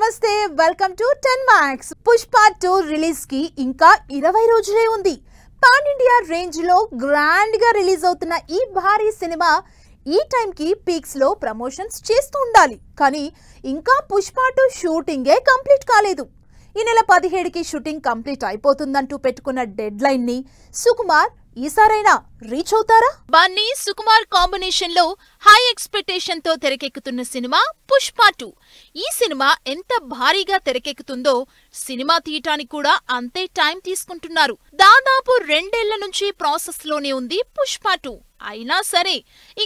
నమస్తే welcome to 10 Max. Pushpa 2 release కి ఇంకా 20 రోజులే ఉంది. పాన్ ఇండియా రేంజ్ లో గ్రాండ్ గా రిలీజ్ అవుతున్న ఈ భారీ సినిమా ఈ టైం కి పీక్స్ లో ప్రమోషన్స్ చేస్తూ ఉండాలి. కానీ ఇంకా పుష్ప 2 షూటింగే కంప్లీట్ కాలేదు. ఈ నెల 17కి షూటింగ్ కంప్లీట్ అయిపోతుందంటూ పెట్టుకున్న డెడ్ లైన్ ని సుకుమార్ ఈసారైనా రీచ్ అవుతారా? బన్నీ సుకుమార్ కాంబినేషన్ లో హై ఎక్స్పెక్టేషన్ తో తెరకెక్కుతున్న సినిమా పుష్ప 2. ఈ సినిమా ఎంత భారీగా తెరకెక్కుతుందో సినిమా తీయటానికి కూడా అంతే టైం తీసుకుంటున్నారు. దాదాపు 2 ఏళ్ల నుంచి ప్రాసెస్ లోనే ఉంది పుష్ప 2. అయినా సరే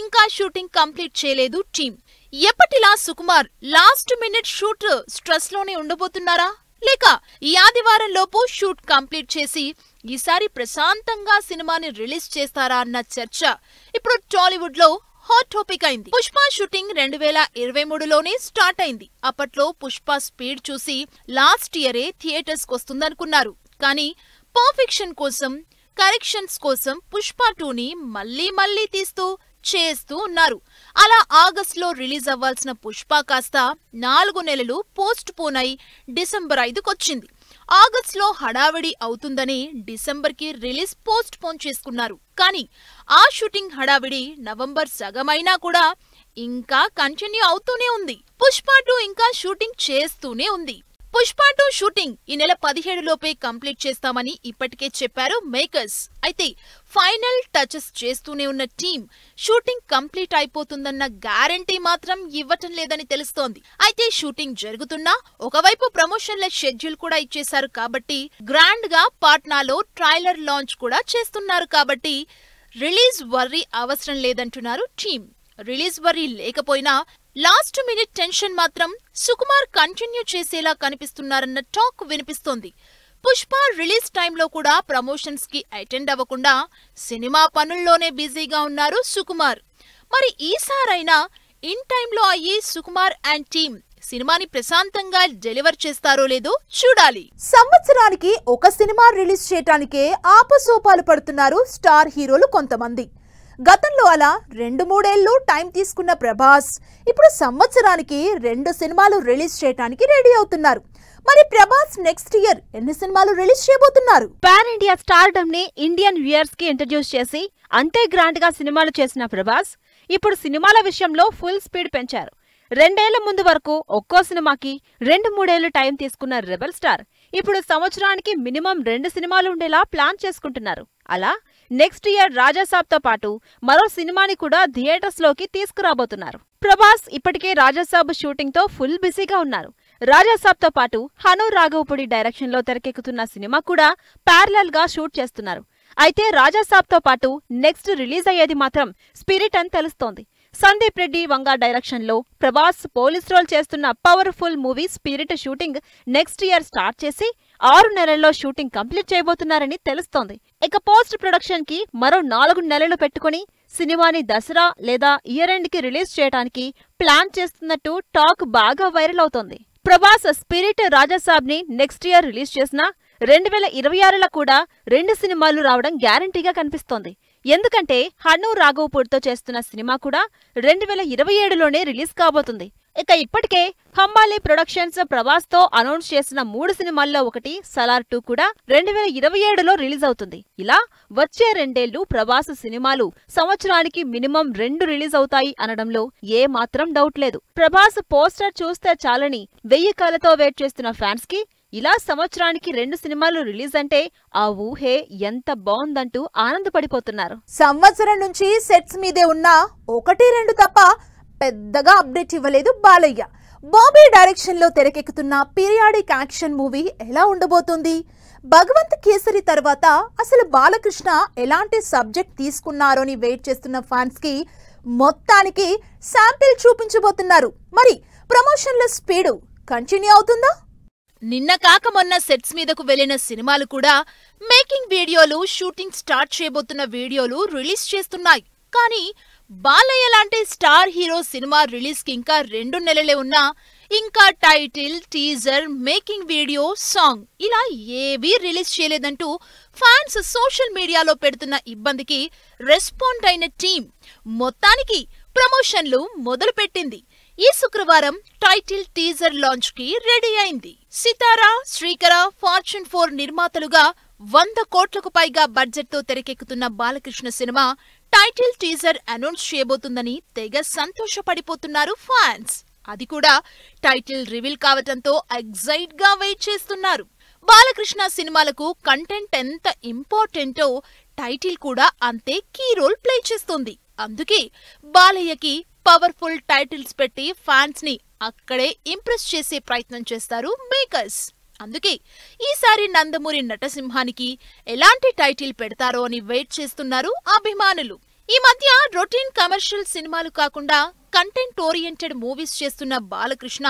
ఇంకా షూటింగ్ కంప్లీట్ చేయలేదు టీం. ఎప్పటిలా Sukumar last minute shoot stress లోనే ఉండబోతున్నారా, లేక ఈ ఆదివారం లోపు షూట్ కంప్లీట్ చేసి ఈసారి ప్రశాంతంగా సినిమాని రిలీజ్ చేస్తారా అన్న చర్చ ఇప్పుడు టాలీవుడ్ లో హాట్ టాపిక్ అయింది. పుష్ప షూటింగ్ 2023లోనే స్టార్ట్ అయింది. అప్పట్లో పుష్ప స్పీడ్ చూసి లాస్ట్ ఇయరే థియేటర్స్ కొస్తుందనుకున్నారు. కానీ పర్ఫెక్షన్ కోసం, కరెక్షన్స్ కోసం పుష్ప 2ని మళ్లీ తీస్తూ చేస్తూ ఉన్నారు. అలా ఆగస్టులో రిలీజ్ అవ్వాల్సిన పుష్ప కాస్త 4 నెలలు పోస్ట్ పోన్ అయి డిసెంబర్ 5కొచ్చింది. ఆగస్టులో హడావిడి అవుతుందని డిసెంబర్కి రిలీజ్ పోస్ట్ పోన్ చేసుకున్నారు. కానీ ఆ షూటింగ్ హడావిడి నవంబర్ సగమైనా కూడా ఇంకా కంటిన్యూ అవుతూనే ఉంది. పుష్ప 2 ఇంకా షూటింగ్ చేస్తూనే ఉంది. పుష్ప 2 షూటింగ్ ఈ నెల 17 లోపే కంప్లీట్ చేస్తామని ఇప్పటికే చెప్పారు మేకర్స్. అయితే ఫైనల్ టచెస్ చేస్తూనే ఉన్న టీం షూటింగ్ కంప్లీట్ అయిపోతుందన్న గ్యారంటీ మాత్రం ఇవ్వటం లేదని తెలుస్తోంది. అయితే షూటింగ్ జరుగుతున్నా ఒకవైపు ప్రమోషన్ల షెడ్యూల్ కూడా ఇచ్చేశారు కాబట్టి, గ్రాండ్ గా పాట్నాలో ట్రైలర్ లాంచ్ కూడా చేస్తున్నారు కాబట్టి రిలీజ్ వర్రీ అవసరం లేదంటున్నారు టీం. రిలీజ్ వర్రీ లేకపోయినా లాస్ట్ మినిట్ టెన్షన్ మాత్రం సుకుమార్ కంటిన్యూ చేసేలా కనిపిస్తున్నారన్న టాక్ వినిపిస్తోంది. పుష్ప రిలీజ్ టైంలో కూడా ప్రమోషన్స్ కి అటెండ్ అవ్వకుండా సినిమా పనుల్లోనే బిజీగా ఉన్నారు సుకుమార్. మరి ఈసారైనా ఇన్ టైంలో అయ్యి సుకుమార్ అండ్ టీం సినిమాని ప్రశాంతంగా డెలివర్ చేస్తారో లేదో చూడాలి. సంవత్సరానికి ఒక సినిమా రిలీజ్ చేయటానికే ఆపసోపాలు పడుతున్నారు స్టార్ హీరోలు కొంతమంది. గతంలో అలా 2-3 ఏళ్లు టైం తీసుకున్న ప్రభాస్ ఇప్పుడు సంవత్సరానికి 2 సినిమాలు రిలీజ్ చేయడానికి రెడీ అవుతున్నారు. మరి ప్రభాస్ నెక్స్ట్ ఇయర్ ఎన్ని సినిమాలు రిలీజ్ చేయబోతున్నారు? పాన్ ఇండియా స్టార్డమ్ ని ఇండియన్ వ్యూయర్స్ కి ఇంట్రడ్యూస్ చేసి అంతే గ్రాండ్ గా సినిమాలు చేసిన ప్రభాస్ ఇప్పుడు సినిమాల విషయంలో ఫుల్ స్పీడ్ పెంచారు. 2 ఏళ్ల ముందు వరకు ఒక్కో సినిమాకి 2-3 ఏళ్లు టైం తీసుకున్న రెబల్ స్టార్ ఇప్పుడు సంవత్సరానికి మినిమం 2 సినిమాలు ఉండేలా ప్లాన్ చేసుకుంటున్నారు. అలా నెక్స్ట్ ఇయర్ రాజాసాబ్తో పాటు మరో సినిమాని కూడా థియేటర్స్ లోకి తీసుకురాబోతున్నారు. ప్రభాస్ ఇప్పటికే రాజాసాబ్ షూటింగ్ తో ఫుల్ బిజీగా ఉన్నారు. రాజాసాబ్తో పాటు హను రాఘవపూడి డైరెక్షన్ లో తెరకెక్కుతున్న సినిమా కూడా ప్యారలల్ గా షూట్ చేస్తున్నారు. అయితే రాజాసాబ్తో పాటు నెక్స్ట్ రిలీజ్ అయ్యేది మాత్రం స్పిరిట్ అని తెలుస్తోంది. సందీప్ రెడ్డి వంగా డైరెక్షన్ లో ప్రభాస్ పోలీస్ రోల్ చేస్తున్న powerful movie spirit shooting next year start చేసి 6 నెలల్లో షూటింగ్ కంప్లీట్ చేయబోతున్నారని తెలుస్తోంది. ఇక పోస్ట్ ప్రొడక్షన్ కి మరో 4 నెలలు పెట్టుకుని సినిమాని దసరా లేదా ఇయర్ ఎండ్ కి రిలీజ్ చేయడానికి ప్లాన్ చేస్తున్నట్టు టాక్ బాగా వైరల్ అవుతోంది. ప్రభాస్ స్పిరిట్ రాజాసాబ్ ని నెక్స్ట్ ఇయర్ రిలీజ్ చేసినా 2026లో కూడా 2 సినిమాలు రావడం గ్యారంటీగా కనిపిస్తోంది. ఎందుకంటే హను రాఘవపూడితో చేస్తున్న సినిమా కూడా 2027లోనే రిలీజ్ కాబోతుంది. ఇక ఇప్పటికే హంబాలి ప్రొడక్షన్స్ ప్రభాస్ తో అనౌన్స్ చేసిన 3 సినిమాల్లో ఒకటి సలార్ 2 కూడా 2027లో రిలీజ్ అవుతుంది. ఇలా వచ్చే 2 ఏళ్లు ప్రభాస్ సినిమాలు సంవత్సరానికి మినిమం 2 రిలీజ్ అవుతాయి అనడంలో ఏ మాత్రం డౌట్ లేదు. ప్రభాస్ పోస్టర్ చూస్తే చాలని 1000 కళ్ళతో వెయిట్ చేస్తున్న ఫ్యాన్స్ కి ఇలా సంవత్సరానికి 2 సినిమాలు రిలీజ్ అంటే ఆ ఊహే ఎంత బాగుందంటూ ఆనందపడిపోతున్నారు. సంవత్సరం నుంచి సెట్స్ మీదే ఉన్న 1-2 తప్ప పెద్దగా అప్డేట్ ఇవ్వలేదు బాలయ్య. బాబీ డైరెక్షన్ లో తెరకెక్కుతున్న పీరియాడిక్ యాక్షన్ మూవీ ఎలా ఉండబోతుంది? భగవంత్ కేసరి తర్వాత అసలు బాలకృష్ణ ఎలాంటి సబ్జెక్ట్ తీసుకున్నారోని వెయిట్ చేస్తున్న ఫ్యాన్స్ కి మొత్తానికి శాంపిల్ చూపించబోతున్నారు. మరి ప్రమోషన్ల స్పీడు కంటిన్యూ అవుతుందా? నిన్న కాక మొన్న సెట్స్ మీదకు వెళ్లిన సినిమాలు కూడా మేకింగ్ వీడియోలు, షూటింగ్ స్టార్ట్ చేయబోతున్న వీడియోలు రిలీజ్ చేస్తున్నాయి. కానీ బాలయ్య లాంటి స్టార్ హీరో సినిమా రిలీజ్ కి ఇంకా 2 నెలలే ఉన్నా ఇంకా title, teaser, making video, song ఇలా ఏవీ రిలీజ్ చేయలేదంటూ ఫ్యాన్స్ సోషల్ మీడియాలో పెడుతున్న ఇబ్బందికి రెస్పాండ్ అయిన టీం మొత్తానికి ప్రమోషన్లు మొదలుపెట్టింది. ఈ శుక్రవారం టైటిల్ టీజర్ లాంచ్ కి రెడీ అయింది. సితారా, శ్రీకర, ఫార్చ్యూన్ 4 నిర్మాతలుగా 100 కోట్లకు పైగా బడ్జెట్ తో తెరకెక్కుతున్న బాలకృష్ణ సినిమా టైటిల్ టీజర్ అనౌన్స్ చేయబోతుందని తెగ సంతోషపడిపోతున్నారు ఫ్యాన్స్. అది కూడా టైటిల్ రివీల్ కావటంతో ఎగ్జైట్ గా వెయిట్ చేస్తున్నారు. బాలకృష్ణ సినిమాలకు కంటెంట్ ఎంత ఇంపార్టెంటో టైటిల్ కూడా అంతే కీ రోల్ ప్లే చేస్తుంది. అందుకే బాలయ్యకి పవర్ఫుల్ టైటిల్స్ పెట్టి ఫ్యాన్స్ ని అక్కడే ఇంప్రెస్ చేసే ప్రయత్నం చేస్తారు మేకర్స్. అందుకే ఈసారి నందమూరి నటసింహానికి ఎలాంటి టైటిల్ పెడతారో అని వెయిట్ చేస్తున్నారు అభిమానులు. ఈ మధ్య రొటీన్ కమర్షియల్ సినిమాలు కాకుండా కంటెంట్ ఓరియంటెడ్ మూవీస్ చేస్తున్న Balakrishna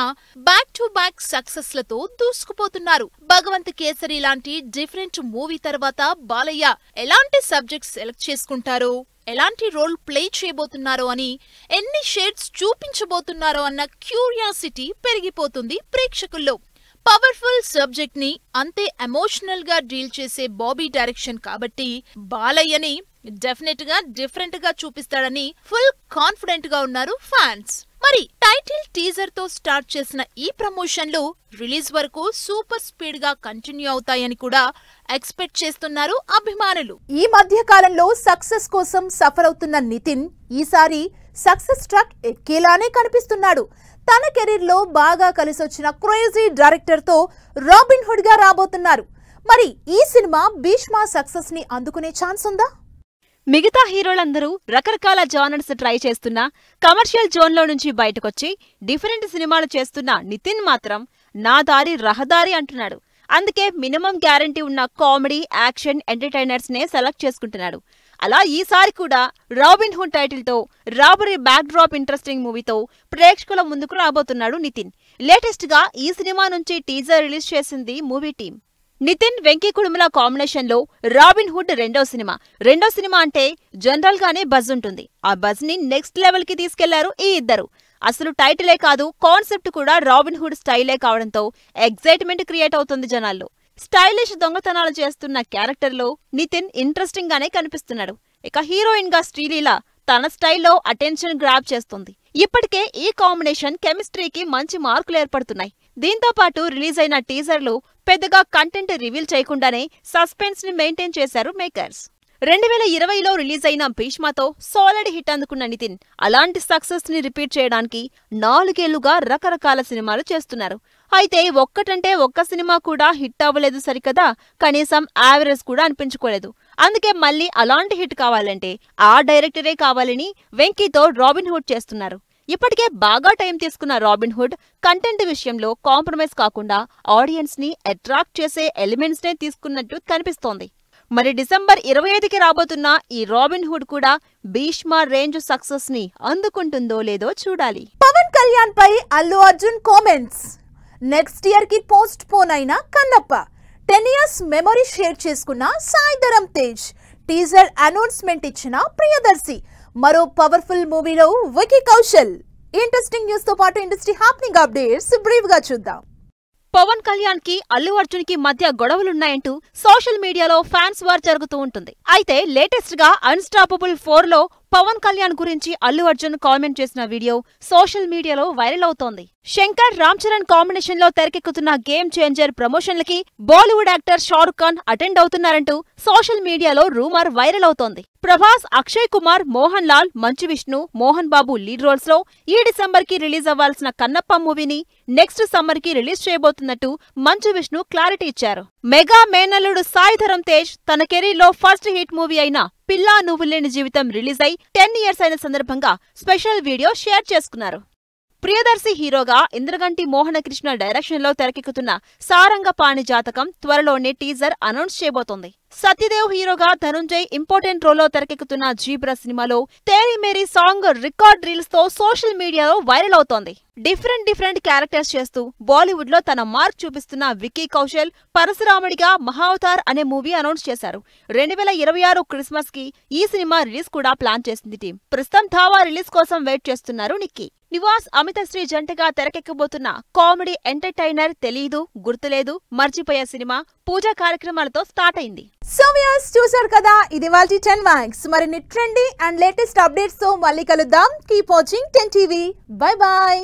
back to back success లతో దూసుకుపోతున్నారు. భగవంత్ కేసరి లాంటి డిఫరెంట్ మూవీ తర్వాత బాలయ్య ఎలాంటి సబ్జెక్ట్స్ సెలెక్ట్ చేసుకుంటారో, ఎలాంటి రోల్ ప్లే చేయబోతున్నారో అని, ఎన్ని షేడ్స్ చూపించబోతున్నారో అన్న క్యూరియాసిటీ పెరిగిపోతుంది ప్రేక్షకుల్లో. పవర్ఫుల్ సబ్జెక్ట్ ని అంతే ఎమోషనల్ గా డీల్ చేసే బాబీ డైరెక్షన్ కాబట్టి బాలయ్యని డెఫినెట్ గా డిఫరెంట్ గా చూపిస్తాడని ఫుల్ కాన్ఫిడెంట్ గా ఉన్నారు ఫ్యాన్స్. మరి టైటిల్ టీజర్ తో స్టార్ట్ చేసిన ఈ ప్రమోషన్లు రిలీజ్ వరకు సూపర్ స్పీడ్ గా కంటిన్యూ అవుతాయని కూడా ఎక్స్పెక్ట్ చేస్తున్నారు అభిమానులు. ఈ మధ్య కాలంలో సక్సెస్ కోసం సఫర్ అవుతున్న నితిన్ ఈసారి సక్సెస్ ట్రాక్ ఎక్కేలానే కనిపిస్తున్నాడు. తన కెరీర్ లో బాగా కలిసొచ్చిన క్రేజీ డైరెక్టర్ తో రాబిన్ హుడ్ గా రాబోతున్నారు. మరి ఈ సినిమా భీష్మ సక్సెస్ ని అందుకునే ఛాన్స్ ఉందా? మిగతా హీరోలందరూ రకరకాల జానర్స్ ట్రై చేస్తున్నా కమర్షియల్ జోన్లో నుంచి బయటకొచ్చి డిఫరెంట్ సినిమాలు చేస్తున్న నితిన్ మాత్రం నా దారి రహదారి అంటున్నాడు. అందుకే మినిమం గ్యారంటీ ఉన్న కామెడీ, యాక్షన్, ఎంటర్టైనర్స్ నే సెలెక్ట్ చేసుకుంటున్నాడు. అలా ఈసారి కూడా రాబిన్ హుడ్ టైటిల్ తో రాబరీ బ్యాక్ డ్రాప్ ఇంట్రెస్టింగ్ మూవీతో ప్రేక్షకుల ముందుకు రాబోతున్నాడు నితిన్. లేటెస్ట్ గా ఈ సినిమా నుంచి టీజర్ రిలీజ్ చేసింది movie team. Nithiin, Venky Kudumula combination లో రాబిన్ హుడ్ రెండో సినిమా అంటే జనరల్ గానే బజ్ ఉంటుంది. ఆ బజ్ ని నెక్స్ట్ లెవెల్ కి తీసుకెళ్లారు ఈ ఇద్దరు. అసలు టైటిలే కాదు, కాన్సెప్ట్ కూడా రాబిన్ హుడ్ స్టైలే కావడంతో ఎగ్జైట్మెంట్ క్రియేట్ అవుతుంది జనాల్లో. స్టైలిష్ దొంగతనాలు చేస్తున్న క్యారెక్టర్ లో నితిన్ ఇంట్రెస్టింగ్ గానే కనిపిస్తున్నాడు. ఇక హీరోయిన్ గా శ్రీలీల తన స్టైల్లో అటెన్షన్ గ్రాబ్ చేస్తుంది. ఇప్పటికే ఈ కాంబినేషన్ కెమిస్ట్రీకి మంచి మార్కులు ఏర్పడుతున్నాయి. దీంతో పాటు రిలీజ్ అయిన టీజర్లు పెద్దగా కంటెంట్ రివీల్ చేయకుండానే సస్పెన్స్ ని మెయింటైన్ చేశారు మేకర్స్. 2020లో రిలీజ్ అయిన భీష్మతో సాలిడ్ హిట్ అందుకున్న నితిన్ అలాంటి సక్సెస్ ని రిపీట్ చేయడానికి 4 ఏళ్లుగా రకరకాల సినిమాలు చేస్తున్నారు. అయితే ఒక్కటంటే ఒక్క సినిమా కూడా హిట్ అవ్వలేదు సరికదా, కనీసం యావరేజ్ కూడా అనిపించుకోలేదు. అందుకే మళ్ళీ అలాంటి హిట్ కావాలంటే ఆ డైరెక్టరే కావాలని వెంకీతో రాబిన్ హుడ్ చేస్తున్నారు. ఇప్పటికే బాగా టైం తీసుకున్న రాబిన్ హుడ్ కంటెంట్ విషయంలో కాంప్రమైజ్ కాకుండా ఆడియన్స్ ని అట్రాక్ట్ చేసే ఎలిమెంట్స్ నే తీసుకున్నట్టు కనిపిస్తోంది. మరి డిసెంబర్ 25కి రాబోతున్న ఈ రాబిన్ హుడ్ కూడా భీష్మ రేంజ్ సక్సెస్ ని అందుకుంటుందో లేదో చూడాలి. పవన్ కళ్యాణ్ పై Allu Arjun comments. Next year కి పోస్ట్ పోన్ అయిన కన్నప్ప, 10 years మెమరీ షేర్ చేసుకున్న సాయిధరం తేజ్, టీజర్ అనౌన్స్మెంట్ ఇచ్చిన ప్రియదర్శి, మరో పవర్ఫుల్ మూవీలో వికీ కౌశల్. ఇంట్రెస్టింగ్ న్యూస్ తో పాటు ఇండస్ట్రీ హ్యాపెనింగ్ అప్డేట్స్ బ్రీఫ్ గా చూద్దాం. పవన్ కళ్యాణ్ కి అల్లు అర్జున్ కి మధ్య గొడవలున్నాయంటూ సోషల్ మీడియాలో ఫ్యాన్స్ వార్ జరుగుతూ ఉంటుంది. అయితే లేటెస్ట్ గా అన్స్టాపబుల్ 4లో పవన్ కళ్యాణ్ గురించి అల్లు అర్జున్ కామెంట్ చేసిన వీడియో సోషల్ మీడియాలో వైరల్ అవుతోంది. శంకర్, రామ్ చరణ్ కాంబినేషన్ లో తెరకెక్కుతున్న గేమ్ చేంజర్ ప్రమోషన్లకి Bollywood actor Shahrukh Khan attend అవుతున్నారంటూ సోషల్ మీడియాలో రూమర్ వైరల్ అవుతోంది. ప్రభాస్, అక్షయ్ కుమార్, మోహన్ లాల్, మంచు విష్ణు, మోహన్ బాబు లీడ్ రోల్స్ లో ఈ డిసెంబర్ కి రిలీజ్ అవ్వాల్సిన కన్నప్ప మూవీని నెక్స్ట్ సమ్మర్ కి రిలీజ్ చేయబోతున్నట్టు మంచు విష్ణు క్లారిటీ ఇచ్చారు. మెగా మేనల్లుడు సాయిధరం తేజ్ తన కెరీర్ లో ఫస్ట్ హిట్ మూవీ అయిన పిల్లా నువ్వు లేని జీవితం రిలీజ్ అయి 10 years అయిన సందర్భంగా స్పెషల్ వీడియో షేర్ చేసుకున్నారు. ప్రియదర్శి హీరోగా ఇంద్రగంటి మోహనకృష్ణ డైరెక్షన్ లో తెరకెక్కుతున్న సారంగపాణి జాతకం త్వరలోనే టీజర్ అనౌన్స్ చేయబోతోంది. సత్యదేవ్ హీరోగా ధనుంజయ్ ఇంపార్టెంట్ రోల్లో తెరకెక్కుతున్న జీబ్రా సినిమాలో Theri Mary song record reels తో సోషల్ మీడియాలో వైరల్ అవుతోంది. డిఫరెంట్ క్యారెక్టర్స్ చేస్తూ బాలీవుడ్ లో తన మార్క్ చూపిస్తున్న వికీ కౌశల్ పరశురాముడిగా మహావతార్ అనే మూవీ అనౌన్స్ చేశారు. 2026 క్రిస్మస్ కి ఈ సినిమా రిలీజ్ కూడా ప్లాన్ చేసింది టీం. ప్రస్తుతం ధావా రిలీజ్ కోసం వెయిట్ చేస్తున్నారు నిక్కీ. నివాస్ అమితశ్రీ జంటగా తెరకెక్కబోతున్న కామెడీ ఎంటర్టైనర్ తెలీదు గుర్తులేదు మర్చిపోయే సినిమా పూజా కార్యక్రమాలతో స్టార్ట్ అయింది. సో వ్యూయర్స్ చూశారు కదా, ఇది వాల్టి 10 మ్యాక్స్. మరిన్ని ట్రెండీ అండ్ లేటెస్ట్ అప్డేట్స్ తో మళ్ళీ కలుద్దాం. Keep watching 10 TV. Bye bye.